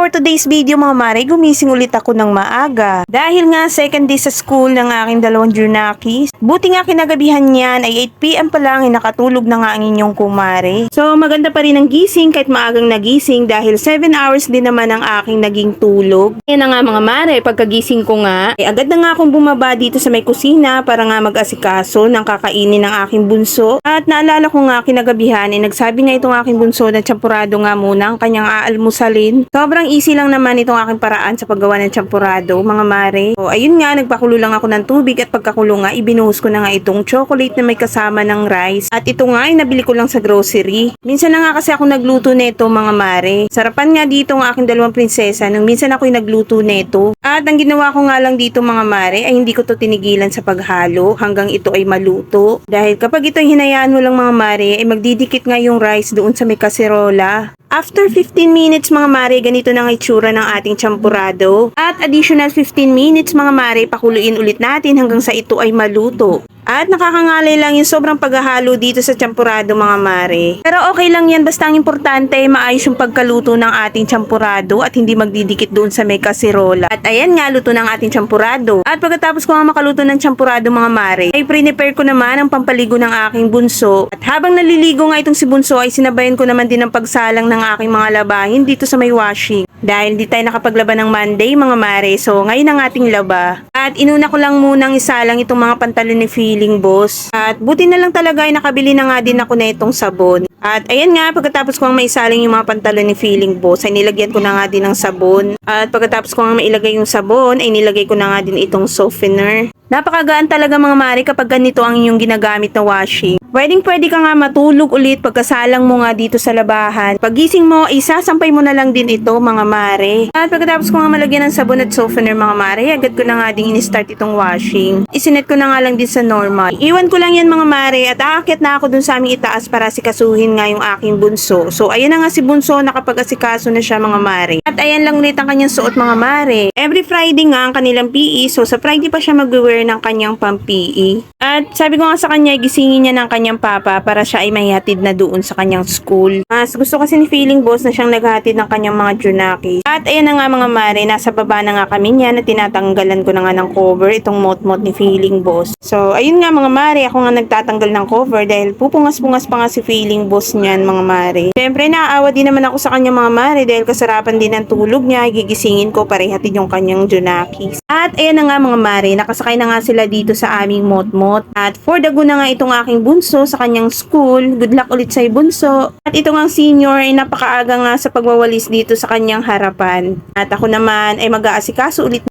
for today's video mga mare, gumising ulit ako ng maaga. Dahil nga second day sa school ng aking dalawang junakis. Buti nga kinagabihan niyan ay 8 PM pa lang ay nakatulog na nga ang inyong kumare. So maganda pa rin ang gising kahit maagang nagising dahil 7 hours din naman ang aking naging tulog. Yan na nga mga mare, pagkagising ko nga, ay agad na nga akong bumaba dito sa may kusina para nga mag-asikaso ng kakainin ng aking bunso. At naalala ko nga kinagabihan ay nagsabi nga itong aking bunso na tsampurado nga muna ang kanyang aalmusalin. Sobrang easy lang naman itong aking paraan sa paggawa ng tsampurado, mga mare. So, ayun nga, nagpakulo lang ako ng tubig at pagkakulo nga, ibinuhos ko na nga itong chocolate na may kasama ng rice. At ito nga ay nabili ko lang sa grocery. Minsan na nga kasi ako nagluto neto, mga mare. Sarapan nga dito ang aking dalawang prinsesa nung minsan ako'y nagluto neto. At ang ginawa ko nga lang dito, mga mare, ay hindi ko to tinigilan sa paghalo hanggang ito ay maluto. Dahil kapag ito hinayaan mo lang, mga mare, ay magdidikit nga yung rice doon sa may kaserola. After 15 minutes mga mare, ganito na ang itsura ng ating champurado. At additional 15 minutes mga mare, pakuluin ulit natin hanggang sa ito ay maluto. At nakakangalay lang yung sobrang paghahalo dito sa champurado mga mare. Pero okay lang yan, basta ang importante maayos yung pagkaluto ng ating champurado at hindi magdidikit doon sa may kaserola. At ayan nga, luto ng ating champurado. At pagkatapos ko nga makaluto ng champurado mga mare, ay prepare ko naman ang pampaligo ng aking bunso. At habang naliligo nga itong si bunso ay sinabayan ko naman din ang pagsalang ng aking mga labahin dito sa may washing. Dahil di tayo nakapaglaba ng Monday mga mare, so ngayon ang ating laba. At inuna ko lang munang isalang itong mga pantalon ni Feeling Boss. At buti na lang talaga ay nakabili na nga din ako na itong sabon. At ayan nga, pagkatapos ko ang maisaling yung mga pantalon ni Feeling Boss, ay nilagyan ko na nga din ng sabon. At pagkatapos ko ang mailagay yung sabon, ay nilagay ko na nga din itong softener. Napakagaan talaga mga mare kapag ganito ang inyong ginagamit na washing. Pwede ka nga matulog ulit pagkasalang mo nga dito sa labahan. Pagising mo, isasampay mo na lang din ito mga mare. At pagkatapos ko nga malagyan ng sabon at softener mga mare, agad ko na nga din in-start itong washing. Isinet ko na nga lang din sa normal. Iwan ko lang yan mga mare at aakyat na ako dun sa aming itaas para sikasuhin nga yung aking bunso. So ayan na nga si bunso, nakapag-asikaso na siya mga mare. At ayan lang ulit ang kanyang suot mga mare. Every Friday nga ang kanilang PE, so sa Friday pa siya mag-wear ng kanyang pang-PE. At sabi ko nga sa kanya, gisingin niya ng kanyang papa para siya ay mahihatid na doon sa kanyang school. Mas gusto kasi ni Feeling Boss na siyang naghatid ng kanyang mga junakis. At ayan na nga mga mare, nasa baba na nga kami niya na tinatanggalan ko na nga ng cover itong mot-mot ni Feeling Boss. So ayun nga mga mare, ako nga nagtatanggal ng cover dahil pupungas-pungas pa nga si Feeling Boss niyan mga mare. Siyempre naaawa din naman ako sa kanya mga mare dahil kasarapan din ng tulog niya, gigisingin ko para ihatid yung kanyang junakis. At ayan na nga mga mare, nakasakay na nga sila dito sa aming mot-mot. At for the go na nga itong aking bunso sa kanyang school. Good luck ulit sa bunso. At ito nga senior ay napakaaga nga sa pagwawalis dito sa kanyang harapan. At ako naman ay mag-aasikaso ulit